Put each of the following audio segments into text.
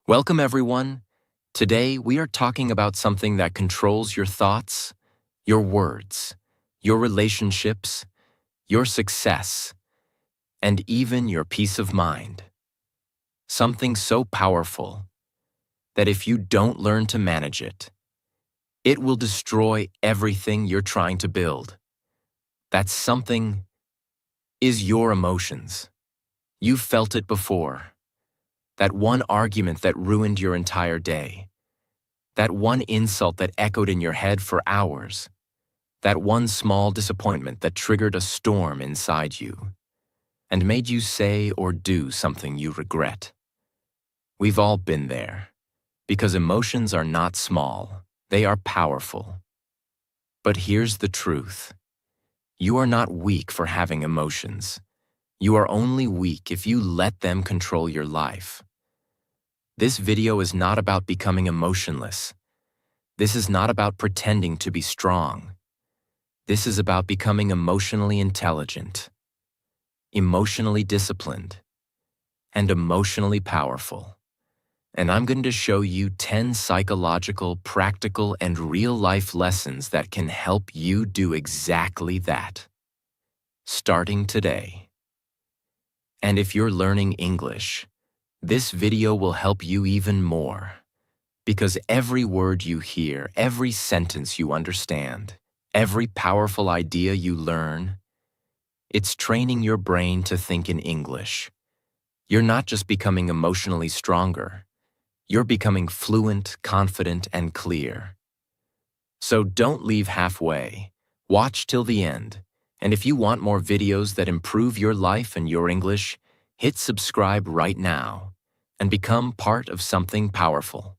Welcome, everyone. Today, we are talking about something that controls your thoughts, your words, your relationships, your success, and even your peace of mind. Something so powerful that if you don't learn to manage it, it will destroy everything you're trying to build. That something is your emotions. You've felt it before. That one argument that ruined your entire day. That one insult that echoed in your head for hours. That one small disappointment that triggered a storm inside you and made you say or do something you regret. We've all been there, because emotions are not small, they are powerful. But here's the truth. You are not weak for having emotions. You are only weak if you let them control your life. This video is not about becoming emotionless. This is not about pretending to be strong. This is about becoming emotionally intelligent, emotionally disciplined, and emotionally powerful. And I'm going to show you 10 psychological, practical, and real-life lessons that can help you do exactly that, starting today. And if you're learning English, this video will help you even more, because every word you hear, every sentence you understand, every powerful idea you learn, it's training your brain to think in English. You're not just becoming emotionally stronger, you're becoming fluent, confident, and clear. So don't leave halfway. Watch till the end. And if you want more videos that improve your life and your English, hit subscribe right now and become part of something powerful.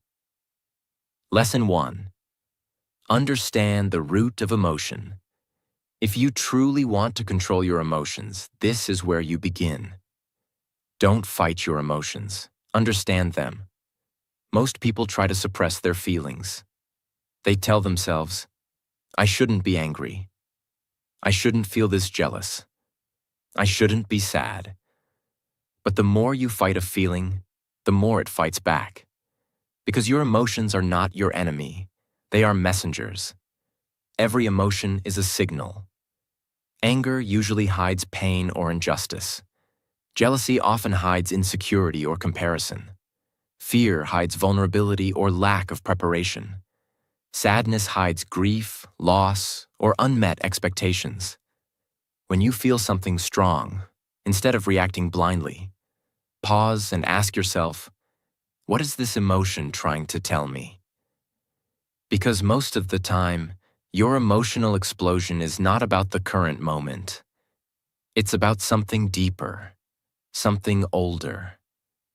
Lesson 1. Understand the root of emotion. If you truly want to control your emotions, this is where you begin. Don't fight your emotions. Understand them. Most people try to suppress their feelings. They tell themselves, I shouldn't be angry. I shouldn't feel this jealous. I shouldn't be sad. But the more you fight a feeling, the more it fights back. Because your emotions are not your enemy. They are messengers. Every emotion is a signal. Anger usually hides pain or injustice. Jealousy often hides insecurity or comparison. Fear hides vulnerability or lack of preparation. Sadness hides grief, loss, or unmet expectations. When you feel something strong, instead of reacting blindly, pause and ask yourself, what is this emotion trying to tell me? Because most of the time, your emotional explosion is not about the current moment. It's about something deeper, something older,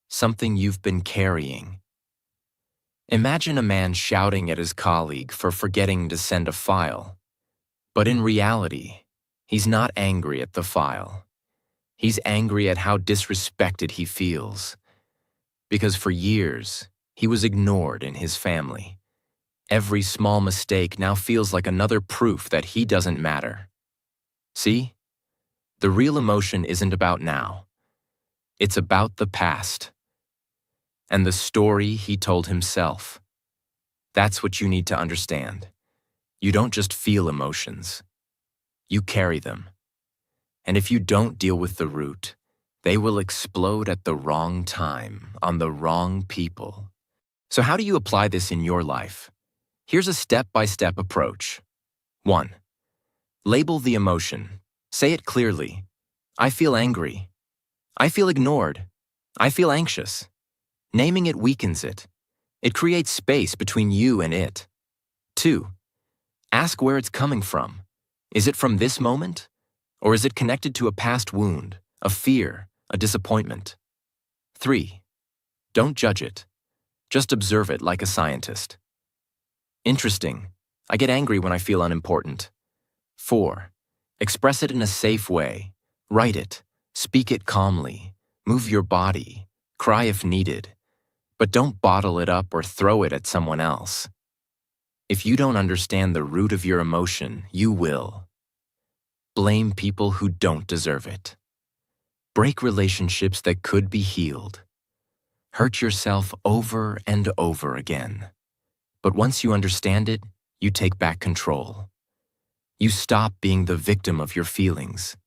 something you've been carrying. Imagine a man shouting at his colleague for forgetting to send a file. But in reality, he's not angry at the file. He's angry at how disrespected he feels. Because for years, he was ignored in his family. Every small mistake now feels like another proof that he doesn't matter. See? The real emotion isn't about now. It's about the past. And the story he told himself. That's what you need to understand. You don't just feel emotions. You carry them. And if you don't deal with the root, they will explode at the wrong time, on the wrong people. So how do you apply this in your life? Here's a step-by-step approach. 1. Label the emotion. Say it clearly. I feel angry. I feel ignored. I feel anxious. Naming it weakens it. It creates space between you and it. 2. Ask where it's coming from. Is it from this moment? Or is it connected to a past wound, a fear, a disappointment? 3. Don't judge it. Just observe it like a scientist. Interesting. I get angry when I feel unimportant. 4. Express it in a safe way. Write it. Speak it calmly. Move your body. Cry if needed. But don't bottle it up or throw it at someone else. If you don't understand the root of your emotion, you will. Blame people who don't deserve it. Break relationships that could be healed. Hurt yourself over and over again. But once you understand it, you take back control. You stop being the victim of your feelings,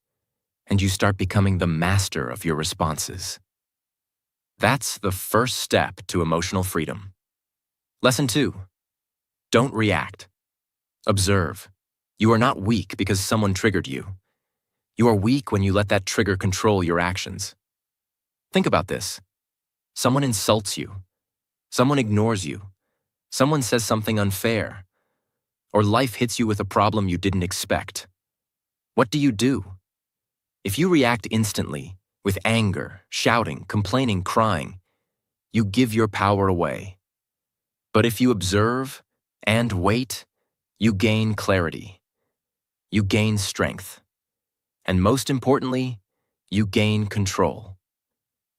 and you start becoming the master of your responses. That's the first step to emotional freedom. Lesson 2. Don't react. Observe. You are not weak because someone triggered you. You are weak when you let that trigger control your actions. Think about this. Someone insults you. Someone ignores you. Someone says something unfair. Or life hits you with a problem you didn't expect. What do? If you react instantly, with anger, shouting, complaining, crying, you give your power away. But if you observe and wait, you gain clarity. You gain strength. And most importantly, you gain control.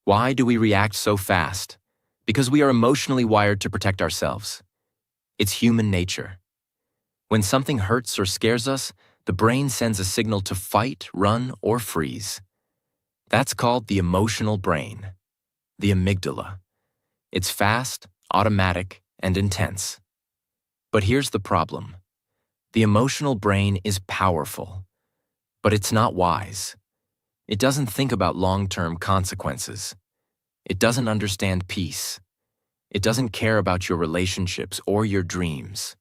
Why do we react so fast? Because we are emotionally wired to protect ourselves. It's human nature. When something hurts or scares us, the brain sends a signal to fight, run, or freeze. That's called the emotional brain, the amygdala. It's fast, automatic, and intense. But here's the problem. The emotional brain is powerful, but it's not wise. It doesn't think about long-term consequences. It doesn't understand peace. It doesn't care about your relationships or your dreams.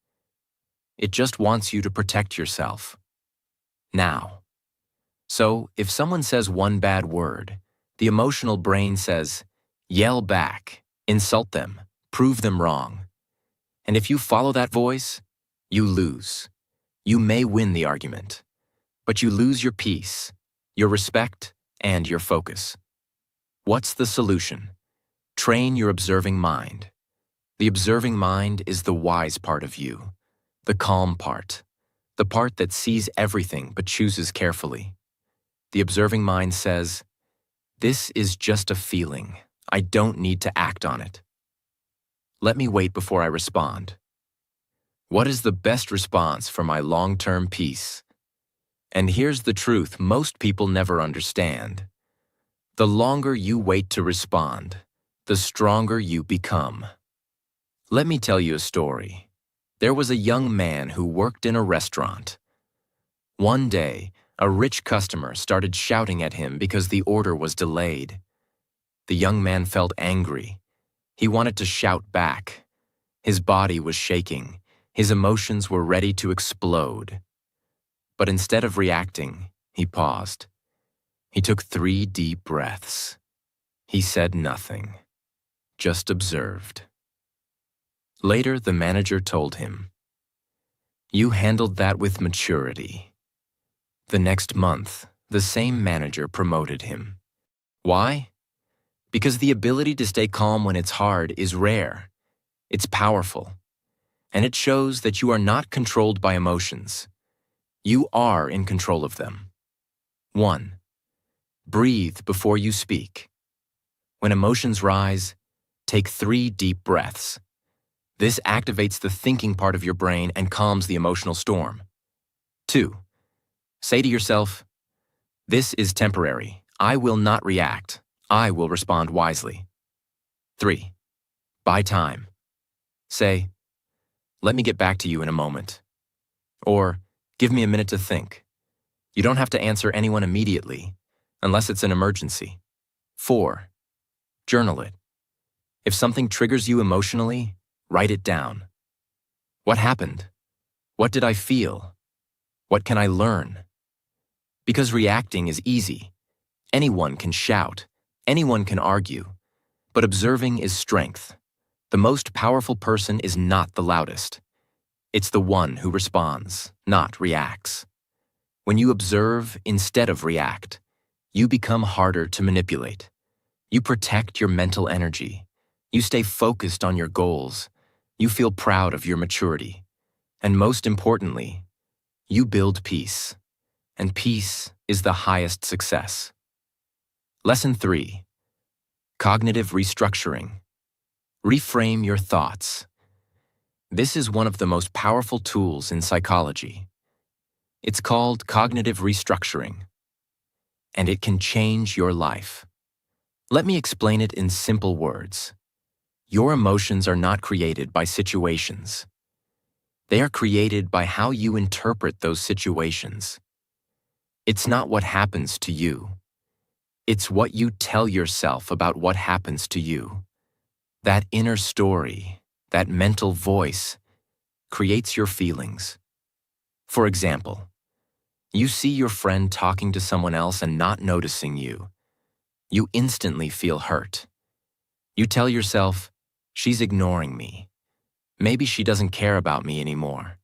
It just wants you to protect yourself. Now. So, if someone says one bad word, the emotional brain says, yell back, insult them, prove them wrong. And if you follow that voice, you lose. You may win the argument, but you lose your peace, your respect, and your focus. What's the solution? Train your observing mind. The observing mind is the wise part of you, the calm part, the part that sees everything but chooses carefully. The observing mind says, this is just a feeling. I don't need to act on it. Let me wait before I respond. What is the best response for my long-term peace? And here's the truth most people never understand. The longer you wait to respond, the stronger you become. Let me tell you a story. There was a young man who worked in a restaurant. One day, a rich customer started shouting at him because the order was delayed. The young man felt angry. He wanted to shout back. His body was shaking. His emotions were ready to explode. But instead of reacting, he paused. He took 3 deep breaths. He said nothing, just observed. Later, the manager told him, "You handled that with maturity." The next month, the same manager promoted him. Why? Because the ability to stay calm when it's hard is rare. It's powerful. And it shows that you are not controlled by emotions. You are in control of them. 1. Breathe before you speak. When emotions rise, take 3 deep breaths. This activates the thinking part of your brain and calms the emotional storm. 2. Say to yourself, "This is temporary. I will not react. I will respond wisely." 3. Buy time. Say, "Let me get back to you in a moment." Or, "Give me a minute to think." You don't have to answer anyone immediately, unless it's an emergency. 4. Journal it. If something triggers you emotionally, write it down. What happened? What did I feel? What can I learn? Because reacting is easy. Anyone can shout. Anyone can argue. But observing is strength. The most powerful person is not the loudest. It's the one who responds, not reacts. When you observe instead of react, you become harder to manipulate. You protect your mental energy. You stay focused on your goals. You feel proud of your maturity. And most importantly, you build peace. And peace is the highest success. Lesson 3. Cognitive restructuring. Reframe your thoughts. This is one of the most powerful tools in psychology. It's called cognitive restructuring, and it can change your life. Let me explain it in simple words. Your emotions are not created by situations. They are created by how you interpret those situations. It's not what happens to you. It's what you tell yourself about what happens to you. That inner story, that mental voice, creates your feelings. For example, you see your friend talking to someone else and not noticing you. You instantly feel hurt. You tell yourself, she's ignoring me. Maybe she doesn't care about me anymore.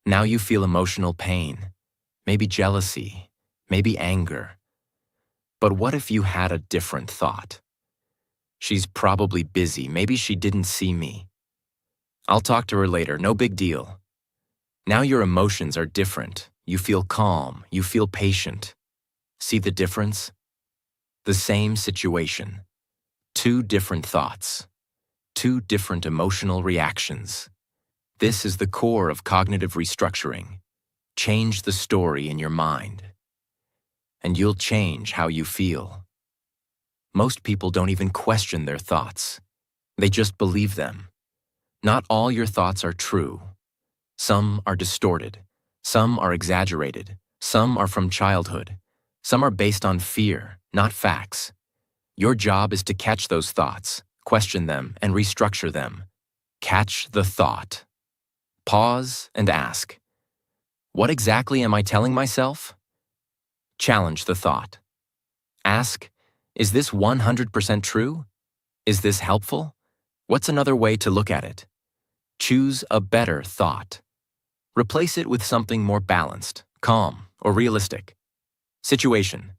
Now you feel emotional pain, maybe jealousy, maybe anger. But what if you had a different thought? She's probably busy, maybe she didn't see me. I'll talk to her later, no big deal. Now your emotions are different. You feel calm, you feel patient. See the difference? The same situation. Two different thoughts. Two different emotional reactions. This is the core of cognitive restructuring. Change the story in your mind, and you'll change how you feel. Most people don't even question their thoughts. They just believe them. Not all your thoughts are true. Some are distorted. Some are exaggerated. Some are from childhood. Some are based on fear, not facts. Your job is to catch those thoughts, question them, and restructure them. Catch the thought. Pause and ask, what exactly am I telling myself? Challenge the thought. Ask, is this 100% true? Is this helpful? What's another way to look at it? Choose a better thought. Replace it with something more balanced, calm, or realistic. Situation.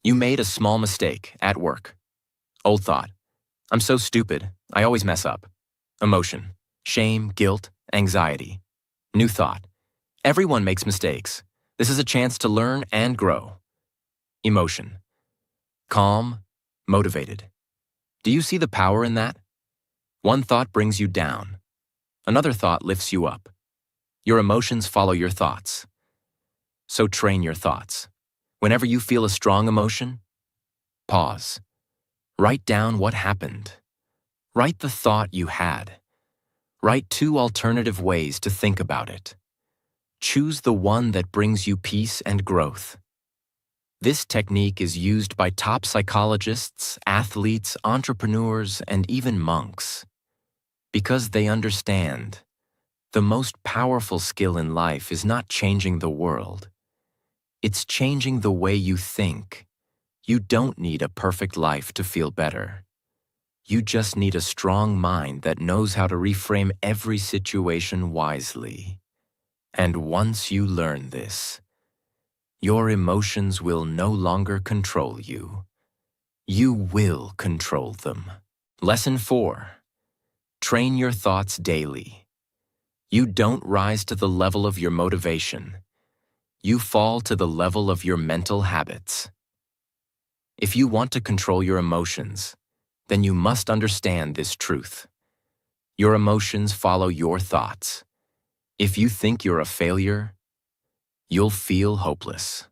You made a small mistake at work. Old thought. I'm so stupid. I always mess up. Emotion. Shame, guilt, anxiety. New thought. Everyone makes mistakes. This is a chance to learn and grow. Emotion. Calm, motivated. Do you see the power in that? One thought brings you down. Another thought lifts you up. Your emotions follow your thoughts. So train your thoughts. Whenever you feel a strong emotion, pause. Write down what happened. Write the thought you had. Write 2 alternative ways to think about it. Choose the one that brings you peace and growth. This technique is used by top psychologists, athletes, entrepreneurs, and even monks. Because they understand, the most powerful skill in life is not changing the world. It's changing the way you think. You don't need a perfect life to feel better. You just need a strong mind that knows how to reframe every situation wisely. And once you learn this, your emotions will no longer control you. You will control them. Lesson 4. Train your thoughts daily. You don't rise to the level of your motivation. You fall to the level of your mental habits. If you want to control your emotions, then you must understand this truth. Your emotions follow your thoughts. If you think you're a failure, you'll feel hopeless.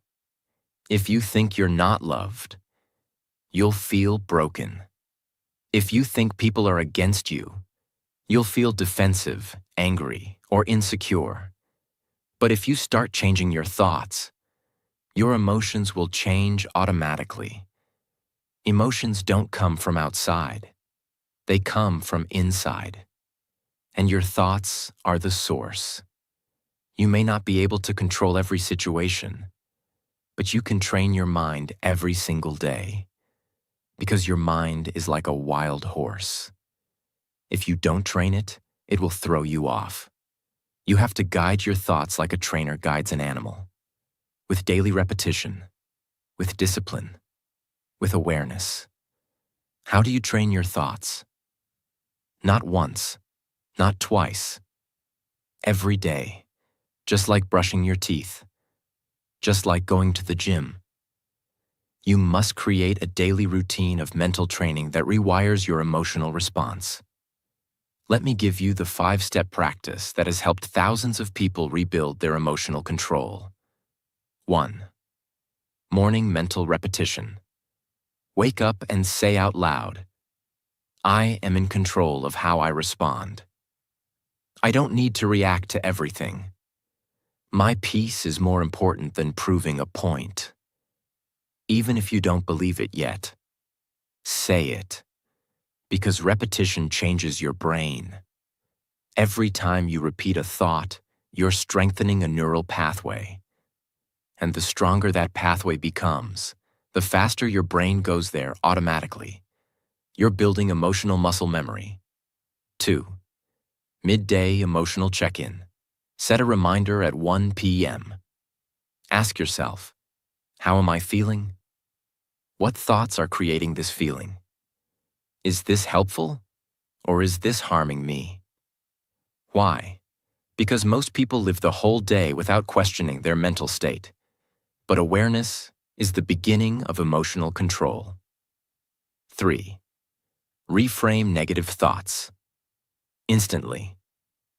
If you think you're not loved, you'll feel broken. If you think people are against you, you'll feel defensive, angry, or insecure. But if you start changing your thoughts, your emotions will change automatically. Emotions don't come from outside. They come from inside. And your thoughts are the source. You may not be able to control every situation, but you can train your mind every single day. Because your mind is like a wild horse. If you don't train it, it will throw you off. You have to guide your thoughts like a trainer guides an animal. With daily repetition, with discipline, with awareness. How do you train your thoughts? Not once, not twice. Every day, just like brushing your teeth, just like going to the gym. You must create a daily routine of mental training that rewires your emotional response. Let me give you the 5-step practice that has helped thousands of people rebuild their emotional control. 1. Morning mental repetition. Wake up and say out loud, I am in control of how I respond. I don't need to react to everything. My peace is more important than proving a point. Even if you don't believe it yet, say it, because repetition changes your brain. Every time you repeat a thought, you're strengthening a neural pathway. And the stronger that pathway becomes, the faster your brain goes there automatically. You're building emotional muscle memory. 2. Midday emotional check-in. Set a reminder at 1 p.m. Ask yourself, how am I feeling? What thoughts are creating this feeling? Is this helpful, or is this harming me? Why? Because most people live the whole day without questioning their mental state. But awareness is the beginning of emotional control. 3. Reframe negative thoughts. Instantly.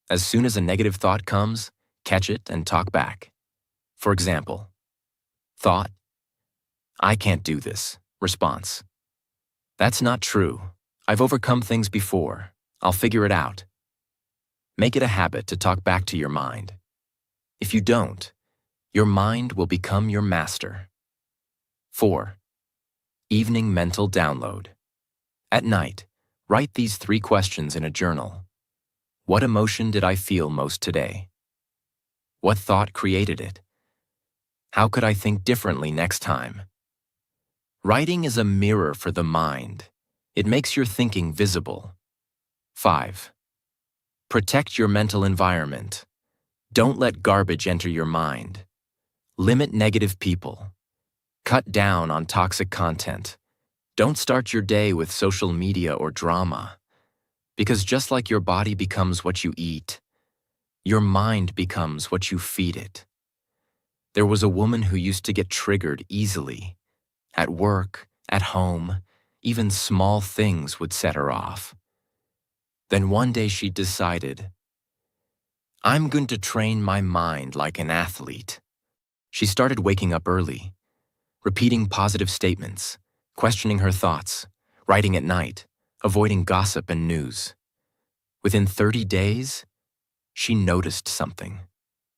As soon as a negative thought comes, catch it and talk back. For example, thought, I can't do this. Response, that's not true. I've overcome things before. I'll figure it out. Make it a habit to talk back to your mind. If you don't, your mind will become your master. 4. Evening mental download. At night, write these 3 questions in a journal. What emotion did I feel most today? What thought created it? How could I think differently next time? Writing is a mirror for the mind. It makes your thinking visible. 5. Protect your mental environment. Don't let garbage enter your mind. Limit negative people. Cut down on toxic content. Don't start your day with social media or drama. Because just like your body becomes what you eat, your mind becomes what you feed it. There was a woman who used to get triggered easily. At work, at home, even small things would set her off. Then one day she decided, I'm going to train my mind like an athlete. She started waking up early, repeating positive statements, questioning her thoughts, writing at night, avoiding gossip and news. Within 30 days, she noticed something.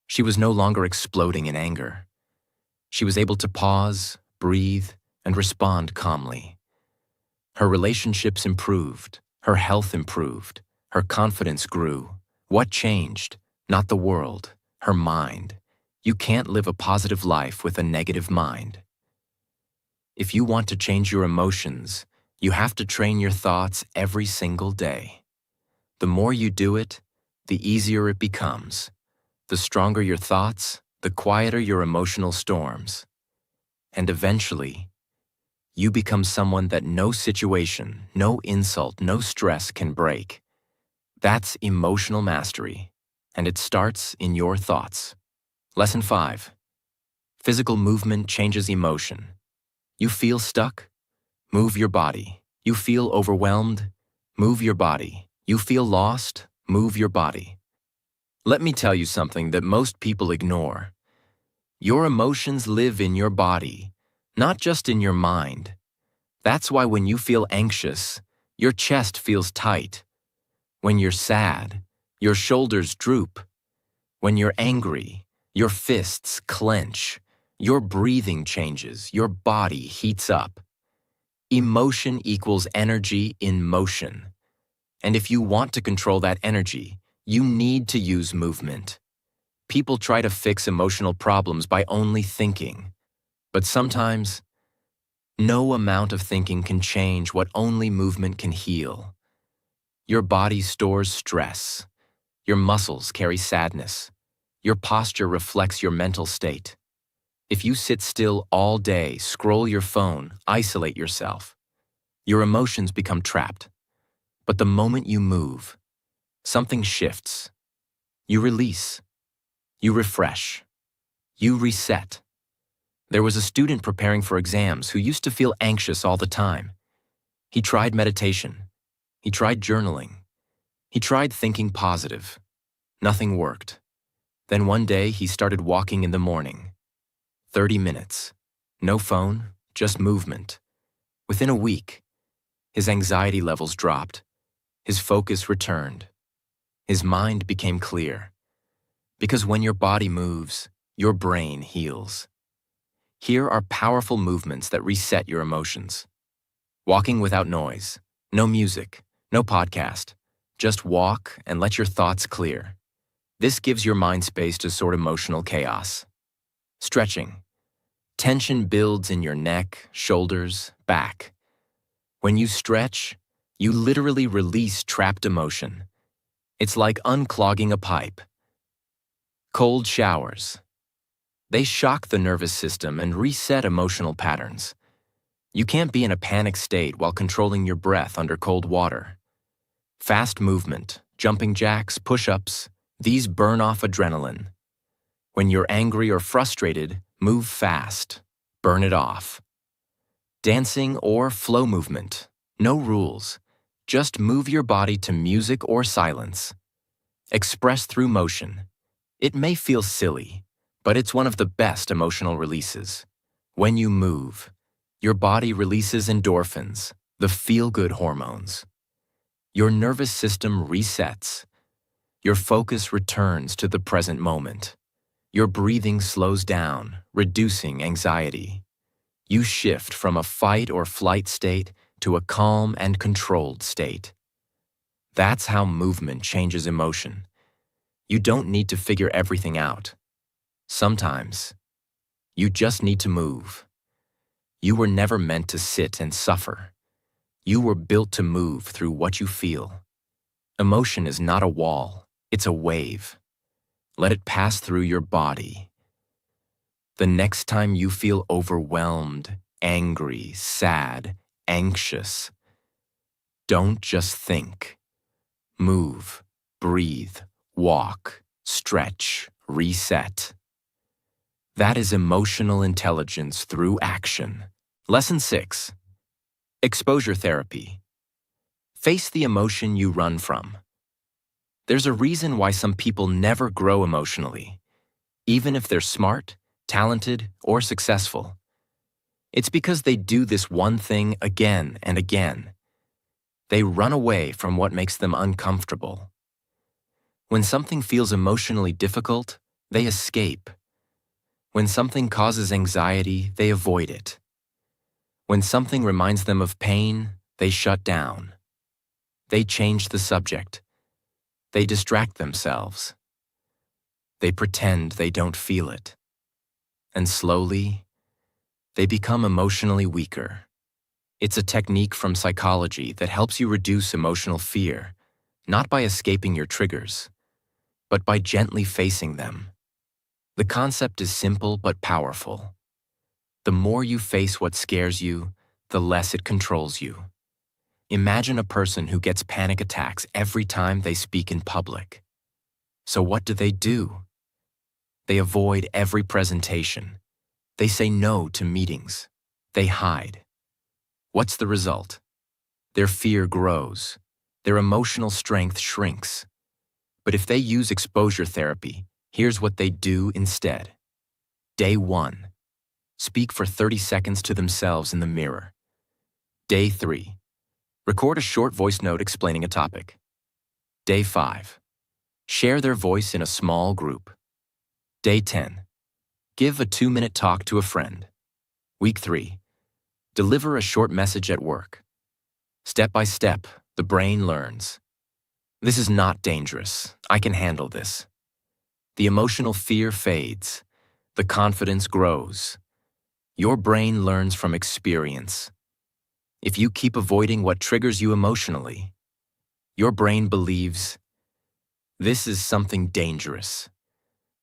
She was no longer exploding in anger. She was able to pause, breathe, and respond calmly. Her relationships improved, her health improved, her confidence grew. What changed? Not the world, her mind. You can't live a positive life with a negative mind. If you want to change your emotions, you have to train your thoughts every single day. The more you do it, the easier it becomes. The stronger your thoughts, the quieter your emotional storms. And eventually, you become someone that no situation, no insult, no stress can break. That's emotional mastery, and it starts in your thoughts. Lesson 5. Physical movement changes emotion. You feel stuck? Move your body. You feel overwhelmed? Move your body. You feel lost? Move your body. Let me tell you something that most people ignore. Your emotions live in your body, not just in your mind. That's why when you feel anxious, your chest feels tight. When you're sad, your shoulders droop. When you're angry, your fists clench. Your breathing changes. Your body heats up. Emotion equals energy in motion. And if you want to control that energy, you need to use movement. People try to fix emotional problems by only thinking. But sometimes, no amount of thinking can change what only movement can heal. Your body stores stress. Your muscles carry sadness. Your posture reflects your mental state. If you sit still all day, scroll your phone, isolate yourself, your emotions become trapped. But the moment you move, something shifts. You release. You refresh. You reset. There was a student preparing for exams who used to feel anxious all the time. He tried meditation. He tried journaling. He tried thinking positive. Nothing worked. Then one day he started walking in the morning. 30 minutes. No phone, just movement. Within a week, his anxiety levels dropped, his focus returned, his mind became clear. Because when your body moves, your brain heals. Here are powerful movements that reset your emotions. Walking without noise, no music, no podcast. Just walk and let your thoughts clear. This gives your mind space to sort emotional chaos. Stretching. Tension builds in your neck, shoulders, back. When you stretch, you literally release trapped emotion. It's like unclogging a pipe. Cold showers. They shock the nervous system and reset emotional patterns. You can't be in a panic state while controlling your breath under cold water. Fast movement, jumping jacks, push-ups, these burn off adrenaline. When you're angry or frustrated, move fast, burn it off. Dancing or flow movement, no rules. Just move your body to music or silence. Express through motion. It may feel silly, but it's one of the best emotional releases. When you move, your body releases endorphins, the feel-good hormones. Your nervous system resets. Your focus returns to the present moment. Your breathing slows down, reducing anxiety. You shift from a fight or flight state to a calm and controlled state. That's how movement changes emotion. You don't need to figure everything out. Sometimes, you just need to move. You were never meant to sit and suffer. You were built to move through what you feel. Emotion is not a wall, it's a wave. Let it pass through your body. The next time you feel overwhelmed, angry, sad, anxious, don't just think. Move, breathe, walk, stretch, reset. That is emotional intelligence through action. Lesson 6. Exposure therapy. Face the emotion you run from. There's a reason why some people never grow emotionally, even if they're smart, talented, or successful. It's because they do this one thing again and again. They run away from what makes them uncomfortable. When something feels emotionally difficult, they escape. When something causes anxiety, they avoid it. When something reminds them of pain, they shut down. They change the subject. They distract themselves. They pretend they don't feel it. And slowly, they become emotionally weaker. It's a technique from psychology that helps you reduce emotional fear, not by escaping your triggers, but by gently facing them. The concept is simple but powerful. The more you face what scares you, the less it controls you. Imagine a person who gets panic attacks every time they speak in public. So what do? They avoid every presentation. They say no to meetings. They hide. What's the result? Their fear grows. Their emotional strength shrinks. But if they use exposure therapy, here's what they do instead. Day 1. Speak for 30 seconds to themselves in the mirror. Day 3. Record a short voice note explaining a topic. Day 5. Share their voice in a small group. Day 10. Give a 2-minute talk to a friend. Week 3. Deliver a short message at work. Step by step, the brain learns. This is not dangerous. I can handle this. The emotional fear fades. The confidence grows. Your brain learns from experience. If you keep avoiding what triggers you emotionally, your brain believes, this is something dangerous.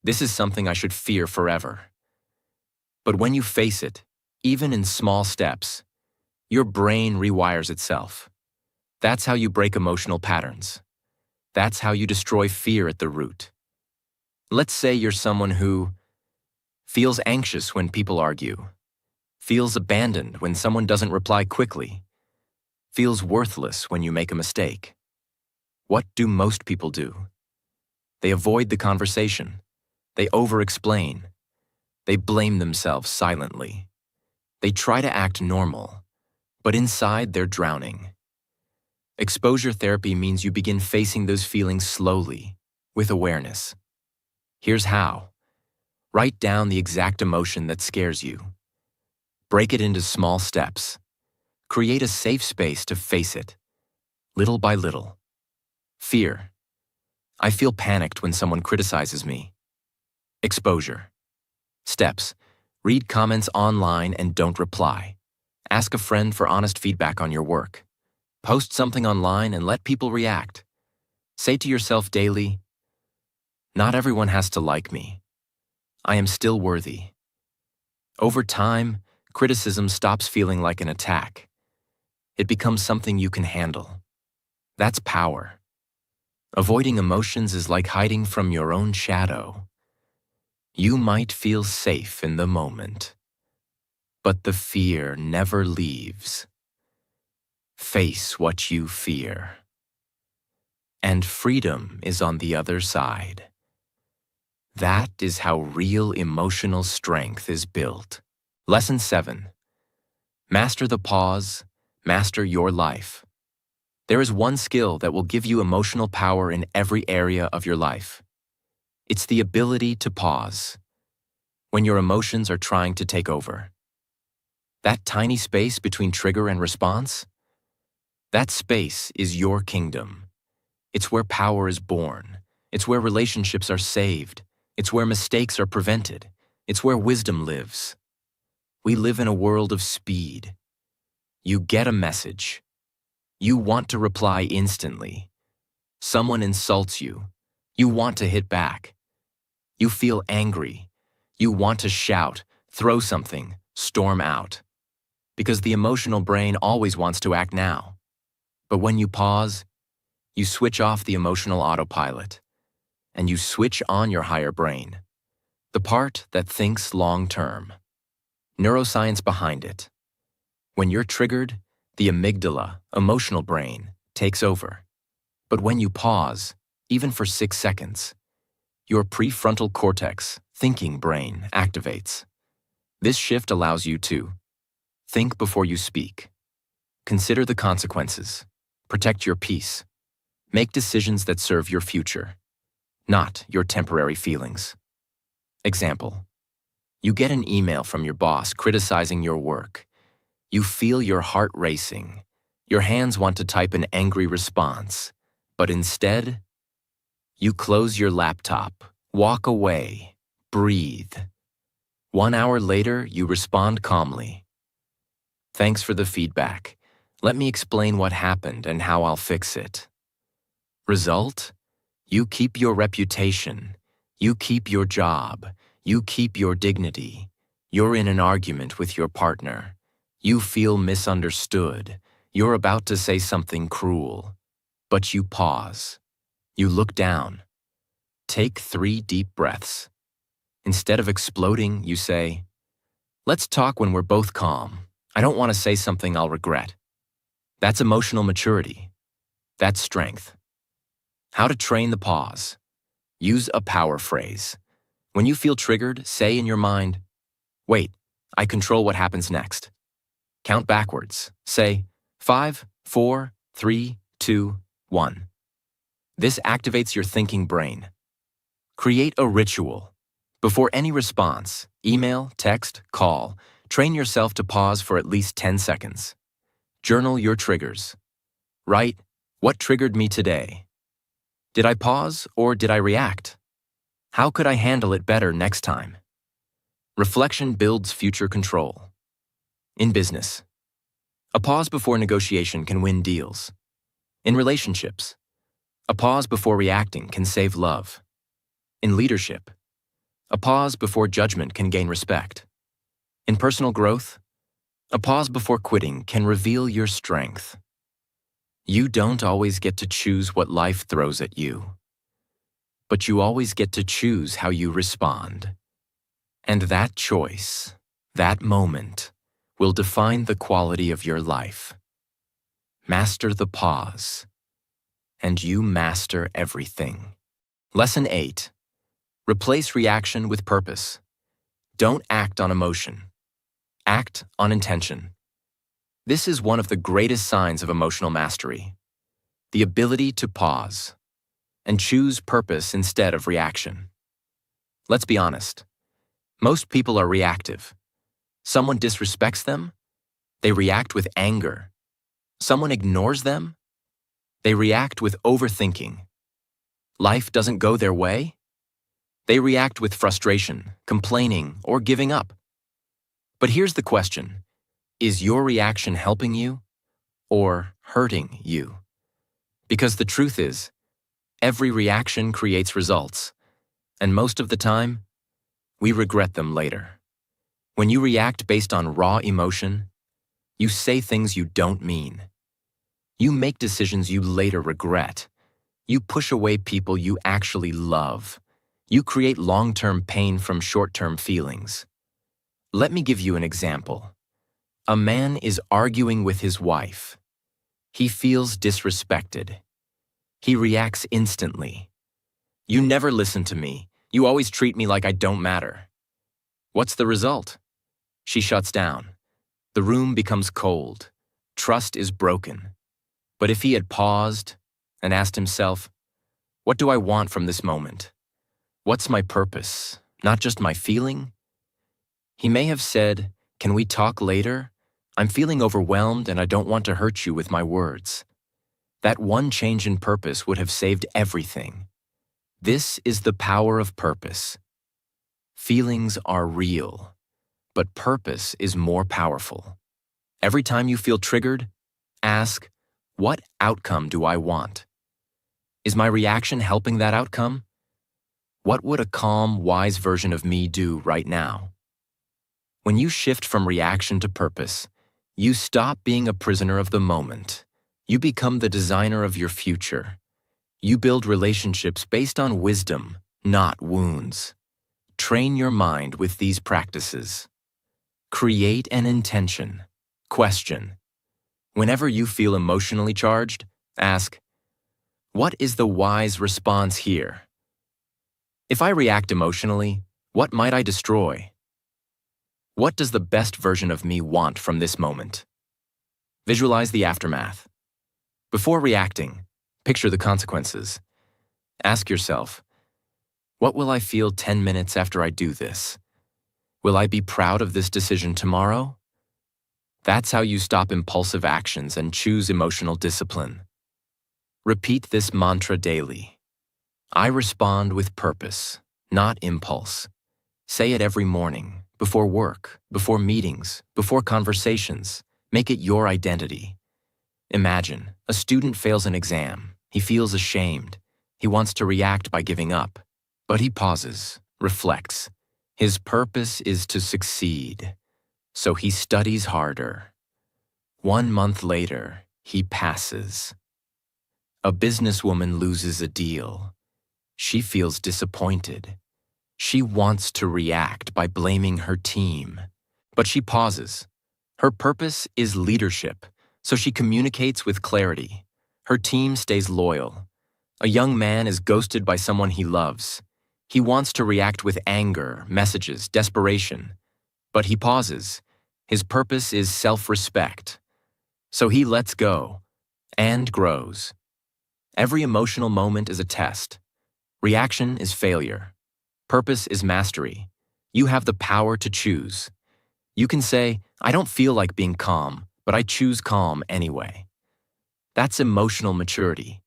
This is something I should fear forever. But when you face it, even in small steps, your brain rewires itself. That's how you break emotional patterns. That's how you destroy fear at the root. Let's say you're someone who feels anxious when people argue, feels abandoned when someone doesn't reply quickly, feels worthless when you make a mistake. What do most people do? They avoid the conversation. They over-explain. They blame themselves silently. They try to act normal, but inside they're drowning. Exposure therapy means you begin facing those feelings slowly, with awareness. Here's how. Write down the exact emotion that scares you. Break it into small steps. Create a safe space to face it, little by little. Fear. I feel panicked when someone criticizes me. Exposure. Steps. Read comments online and don't reply. Ask a friend for honest feedback on your work. Post something online and let people react. Say to yourself daily, "Not everyone has to like me. I am still worthy." Over time, criticism stops feeling like an attack. It becomes something you can handle. That's power. Avoiding emotions is like hiding from your own shadow. You might feel safe in the moment, but the fear never leaves. Face what you fear. And freedom is on the other side. That is how real emotional strength is built. Lesson 7. Master the pause, master your life. There is one skill that will give you emotional power in every area of your life. It's the ability to pause when your emotions are trying to take over. That tiny space between trigger and response, that space is your kingdom. It's where power is born. It's where relationships are saved. It's where mistakes are prevented. It's where wisdom lives. We live in a world of speed. You get a message. You want to reply instantly. Someone insults you. You want to hit back. You feel angry. You want to shout, throw something, storm out. Because the emotional brain always wants to act now. But when you pause, you switch off the emotional autopilot, and you switch on your higher brain, the part that thinks long-term. Neuroscience behind it. When you're triggered, the amygdala, emotional brain, takes over. But when you pause, even for 6 seconds, your prefrontal cortex, thinking brain, activates. This shift allows you to think before you speak, consider the consequences, protect your peace, make decisions that serve your future, not your temporary feelings. Example. You get an email from your boss criticizing your work. You feel your heart racing. Your hands want to type an angry response, but instead, you close your laptop, walk away, breathe. 1 hour later, you respond calmly. "Thanks for the feedback. Let me explain what happened and how I'll fix it." Result? You keep your reputation. You keep your job. You keep your dignity. You're in an argument with your partner. You feel misunderstood. You're about to say something cruel. But you pause. You look down. Take 3 deep breaths. Instead of exploding, you say, "Let's talk when we're both calm. I don't want to say something I'll regret." That's emotional maturity. That's strength. How to train the pause. Use a power phrase. When you feel triggered, say in your mind, "Wait, I control what happens next." Count backwards. Say, 5, 4, 3, 2, 1. This activates your thinking brain. Create a ritual. Before any response, email, text, call, train yourself to pause for at least 10 seconds. Journal your triggers. Write, "What triggered me today? Did I pause or did I react? How could I handle it better next time?" Reflection builds future control. In business, a pause before negotiation can win deals. In relationships, a pause before reacting can save love. In leadership, a pause before judgment can gain respect. In personal growth, a pause before quitting can reveal your strength. You don't always get to choose what life throws at you, but you always get to choose how you respond. And that choice, that moment, will define the quality of your life. Master the pause, and you master everything. Lesson 8. Replace reaction with purpose. Don't act on emotion. Act on intention. This is one of the greatest signs of emotional mastery, the ability to pause and choose purpose instead of reaction. Let's be honest. Most people are reactive. Someone disrespects them, they react with anger. Someone ignores them, they react with overthinking. Life doesn't go their way, they react with frustration, complaining, or giving up. But here's the question. Is your reaction helping you or hurting you? Because the truth is, every reaction creates results, and most of the time, we regret them later. When you react based on raw emotion, you say things you don't mean. You make decisions you later regret. You push away people you actually love. You create long-term pain from short-term feelings. Let me give you an example. A man is arguing with his wife. He feels disrespected. He reacts instantly. You never listen to me. You always treat me like I don't matter. What's the result? She shuts down. The room becomes cold. Trust is broken. But if he had paused and asked himself, what do I want from this moment? What's my purpose, not just my feeling? He may have said, can we talk later? I'm feeling overwhelmed and I don't want to hurt you with my words. That one change in purpose would have saved everything. This is the power of purpose. Feelings are real, but purpose is more powerful. Every time you feel triggered, ask, what outcome do I want? Is my reaction helping that outcome? What would a calm, wise version of me do right now? When you shift from reaction to purpose, you stop being a prisoner of the moment. You become the designer of your future. You build relationships based on wisdom, not wounds. Train your mind with these practices. Create an intention. Question. Whenever you feel emotionally charged, ask, what is the wise response here? If I react emotionally, what might I destroy? What does the best version of me want from this moment? Visualize the aftermath. Before reacting, picture the consequences. Ask yourself, what will I feel 10 minutes after I do this? Will I be proud of this decision tomorrow? That's how you stop impulsive actions and choose emotional discipline. Repeat this mantra daily. I respond with purpose, not impulse. Say it every morning, before work, before meetings, before conversations. Make it your identity. Imagine, a student fails an exam. He feels ashamed. He wants to react by giving up. But he pauses, reflects. His purpose is to succeed. So he studies harder. 1 month later, he passes. A businesswoman loses a deal. She feels disappointed. She wants to react by blaming her team. But she pauses. Her purpose is leadership, so she communicates with clarity. Her team stays loyal. A young man is ghosted by someone he loves. He wants to react with anger, messages, desperation. But he pauses. His purpose is self-respect. So he lets go and grows. Every emotional moment is a test. Reaction is failure. Purpose is mastery. You have the power to choose. You can say, I don't feel like being calm, but I choose calm anyway. That's emotional maturity.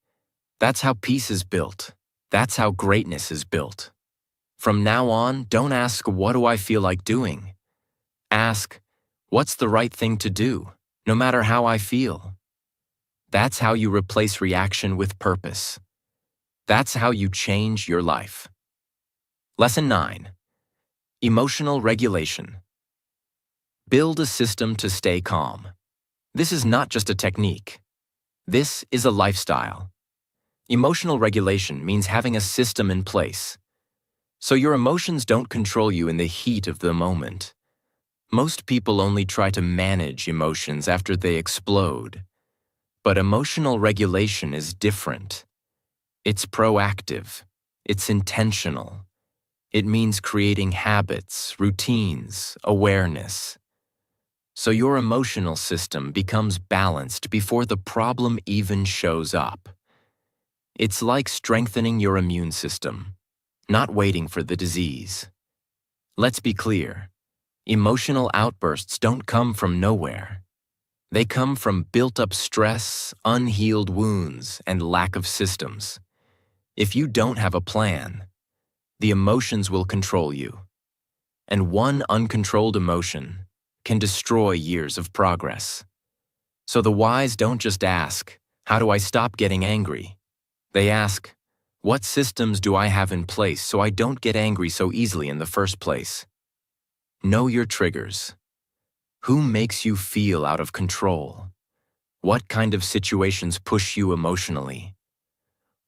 That's how peace is built. That's how greatness is built. From now on, don't ask, what do I feel like doing? Ask, what's the right thing to do, no matter how I feel? That's how you replace reaction with purpose. That's how you change your life. Lesson 9. Emotional regulation. Build a system to stay calm. This is not just a technique. This is a lifestyle. Emotional regulation means having a system in place. So your emotions don't control you in the heat of the moment. Most people only try to manage emotions after they explode. But emotional regulation is different. It's proactive. It's intentional. It means creating habits, routines, awareness. So your emotional system becomes balanced before the problem even shows up. It's like strengthening your immune system, not waiting for the disease. Let's be clear. Emotional outbursts don't come from nowhere. They come from built-up stress, unhealed wounds, and lack of systems. If you don't have a plan, the emotions will control you. And one uncontrolled emotion can destroy years of progress. So the wise don't just ask, "How do I stop getting angry?" They ask, "What systems do I have in place so I don't get angry so easily in the first place?" Know your triggers. Who makes you feel out of control? What kind of situations push you emotionally?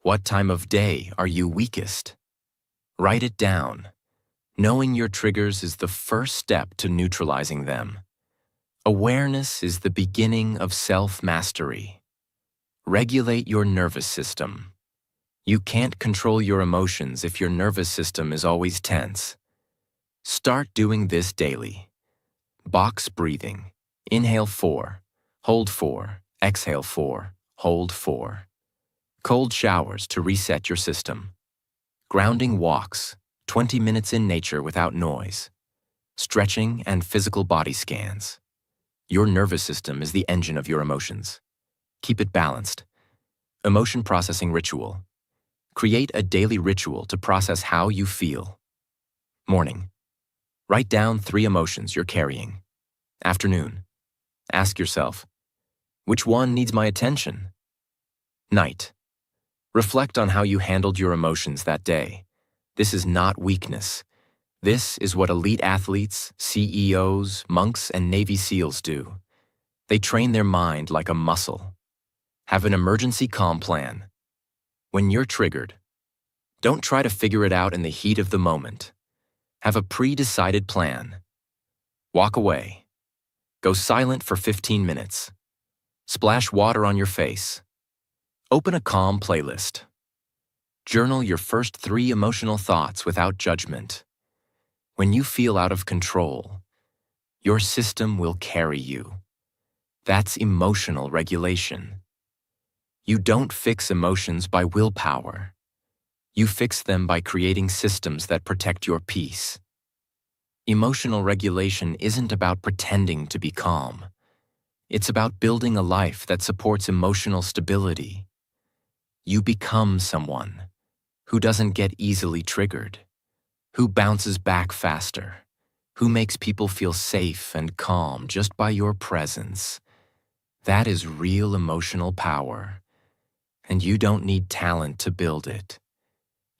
What time of day are you weakest? Write it down. Knowing your triggers is the first step to neutralizing them. Awareness is the beginning of self-mastery. Regulate your nervous system. You can't control your emotions if your nervous system is always tense. Start doing this daily. Box breathing. Inhale 4, hold 4, exhale 4, hold 4. Cold showers to reset your system. Grounding walks, 20 minutes in nature without noise. Stretching and physical body scans. Your nervous system is the engine of your emotions. Keep it balanced. Emotion processing ritual. Create a daily ritual to process how you feel. Morning. Write down 3 emotions you're carrying. Afternoon. Ask yourself, which one needs my attention? Night. Reflect on how you handled your emotions that day. This is not weakness. This is what elite athletes, CEOs, monks, and Navy SEALs do. They train their mind like a muscle. Have an emergency calm plan. When you're triggered, don't try to figure it out in the heat of the moment. Have a pre-decided plan. Walk away. Go silent for 15 minutes. Splash water on your face. Open a calm playlist. Journal your first 3 emotional thoughts without judgment. When you feel out of control, your system will carry you. That's emotional regulation. You don't fix emotions by willpower. You fix them by creating systems that protect your peace. Emotional regulation isn't about pretending to be calm. It's about building a life that supports emotional stability. You become someone who doesn't get easily triggered, who bounces back faster, who makes people feel safe and calm just by your presence. That is real emotional power, and you don't need talent to build it.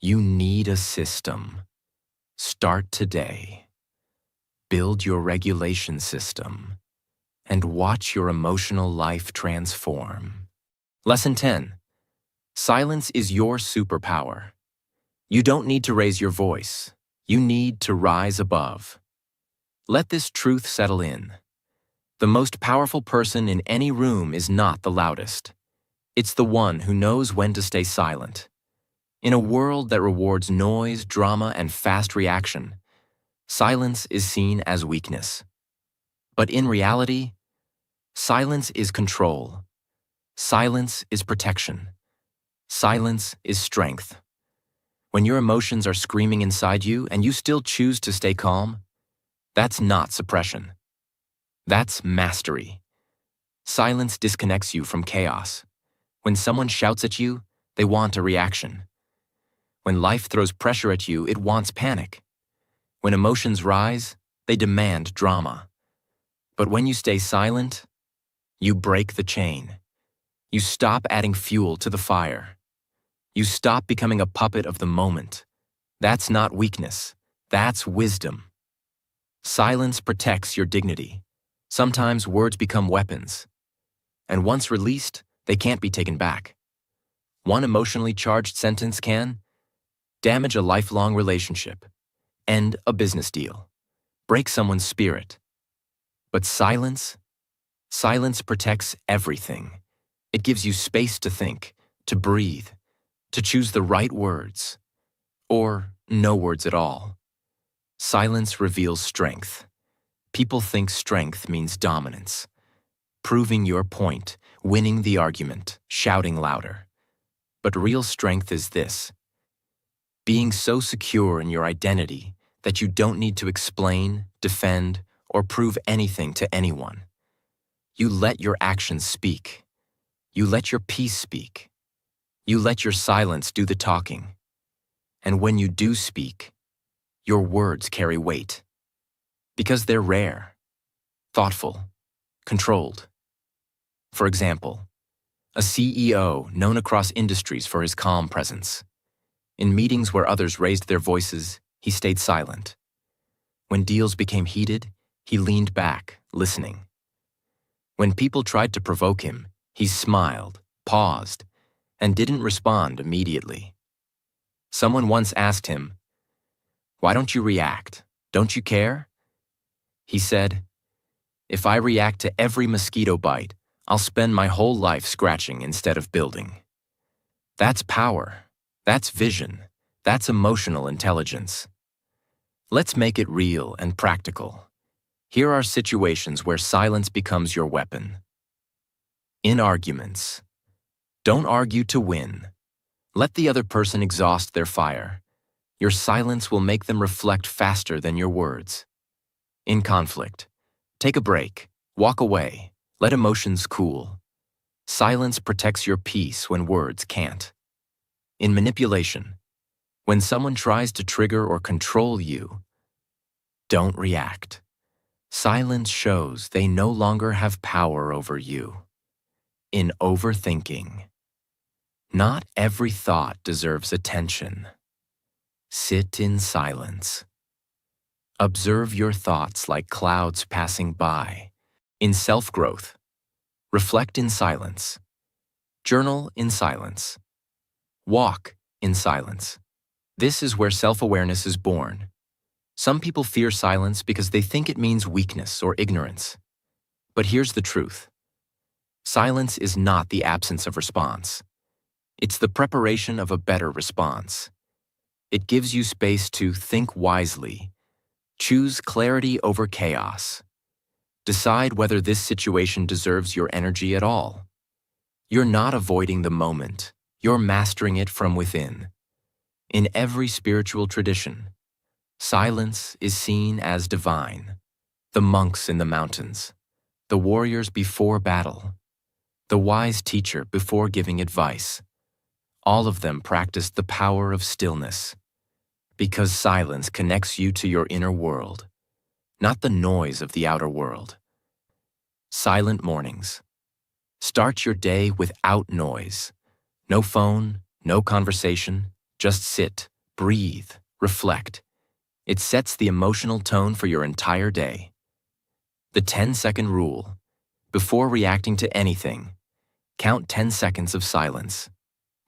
You need a system. Start today. Build your regulation system, and watch your emotional life transform. Lesson 10. Silence is your superpower. You don't need to raise your voice. You need to rise above. Let this truth settle in. The most powerful person in any room is not the loudest. It's the one who knows when to stay silent. In a world that rewards noise, drama, and fast reaction, silence is seen as weakness. But in reality, silence is control. Silence is protection. Silence is strength. When your emotions are screaming inside you and you still choose to stay calm, that's not suppression. That's mastery. Silence disconnects you from chaos. When someone shouts at you, they want a reaction. When life throws pressure at you, it wants panic. When emotions rise, they demand drama. But when you stay silent, you break the chain. You stop adding fuel to the fire. You stop becoming a puppet of the moment. That's not weakness. That's wisdom. Silence protects your dignity. Sometimes words become weapons. And once released, they can't be taken back. One emotionally charged sentence can damage a lifelong relationship, end a business deal, break someone's spirit. But silence protects everything. It gives you space to think, to breathe, to choose the right words, or no words at all. Silence reveals strength. People think strength means dominance, proving your point, winning the argument, shouting louder. But real strength is this: being so secure in your identity that you don't need to explain, defend, or prove anything to anyone. You let your actions speak. You let your peace speak. You let your silence do the talking. And when you do speak, your words carry weight. Because they're rare, thoughtful, controlled. For example, a CEO known across industries for his calm presence. In meetings where others raised their voices, he stayed silent. When deals became heated, he leaned back, listening. When people tried to provoke him, he smiled, paused, and didn't respond immediately. Someone once asked him, "Why don't you react? Don't you care?" He said, "If I react to every mosquito bite, I'll spend my whole life scratching instead of building." That's power. That's vision. That's emotional intelligence. Let's make it real and practical. Here are situations where silence becomes your weapon. In arguments. Don't argue to win. Let the other person exhaust their fire. Your silence will make them reflect faster than your words. In conflict. Take a break. Walk away. Let emotions cool. Silence protects your peace when words can't. In manipulation. When someone tries to trigger or control you, don't react. Silence shows they no longer have power over you. In overthinking. Not every thought deserves attention. Sit in silence. Observe your thoughts like clouds passing by. In self-growth. Reflect in silence. Journal in silence. Walk in silence. This is where self-awareness is born. Some people fear silence because they think it means weakness or ignorance. But here's the truth. Silence is not the absence of response. It's the preparation of a better response. It gives you space to think wisely, choose clarity over chaos, decide whether this situation deserves your energy at all. You're not avoiding the moment, you're mastering it from within. In every spiritual tradition, silence is seen as divine. The monks in the mountains, the warriors before battle, the wise teacher before giving advice. All of them practiced the power of stillness, because silence connects you to your inner world, not the noise of the outer world. Silent mornings. Start your day without noise. No phone, no conversation, just sit, breathe, reflect. It sets the emotional tone for your entire day. The 10-second rule. Before reacting to anything, count 10 seconds of silence.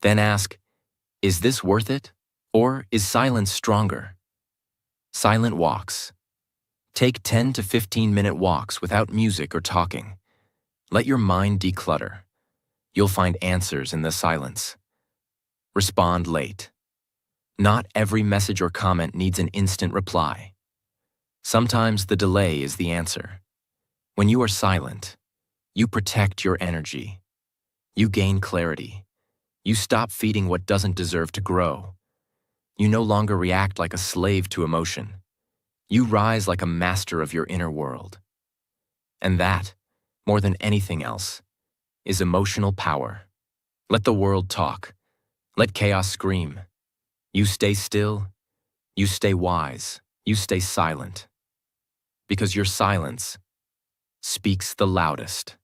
Then ask, is this worth it? Or is silence stronger? Silent walks. Take 10 to 15-minute walks without music or talking. Let your mind declutter. You'll find answers in the silence. Respond late. Not every message or comment needs an instant reply. Sometimes the delay is the answer. When you are silent, you protect your energy. You gain clarity. You stop feeding what doesn't deserve to grow. You no longer react like a slave to emotion. You rise like a master of your inner world. And that, more than anything else, is emotional power. Let the world talk. Let chaos scream. You stay still. You stay wise. You stay silent. Because your silence speaks the loudest.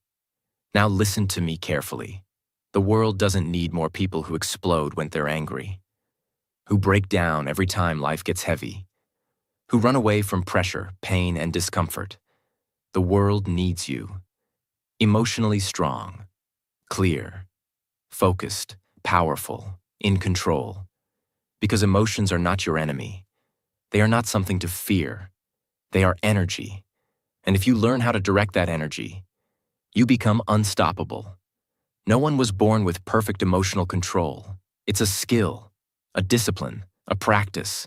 Now listen to me carefully. The world doesn't need more people who explode when they're angry, who break down every time life gets heavy, who run away from pressure, pain, and discomfort. The world needs you. Emotionally strong, clear, focused, powerful, in control. Because emotions are not your enemy. They are not something to fear. They are energy. And if you learn how to direct that energy, you become unstoppable. No one was born with perfect emotional control. It's a skill, a discipline, a practice,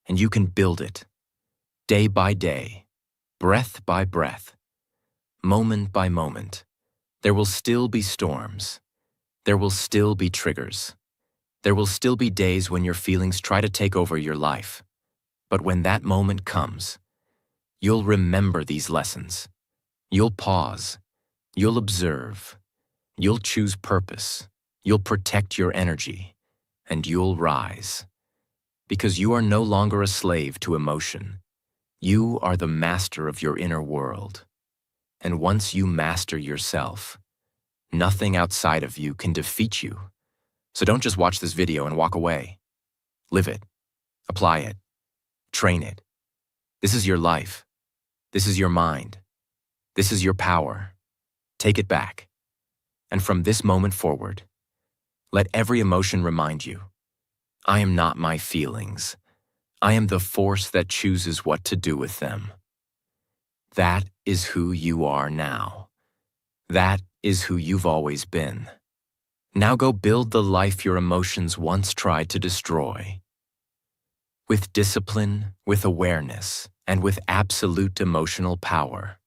and you can build it day by day. breath by breath, moment by moment. There will still be storms. There will still be triggers. There will still be days when your feelings try to take over your life. But when that moment comes, you'll remember these lessons. You'll pause. You'll observe. You'll choose purpose. You'll protect your energy. And you'll rise. Because you are no longer a slave to emotion. You are the master of your inner world. And once you master yourself, nothing outside of you can defeat you. So don't just watch this video and walk away. Live it. Apply it. Train it. This is your life. This is your mind. This is your power. Take it back. And from this moment forward, let every emotion remind you, I am not my feelings. I am the force that chooses what to do with them. That is who you are now. That is who you've always been. Now go build the life your emotions once tried to destroy. With discipline, with awareness, and with absolute emotional power.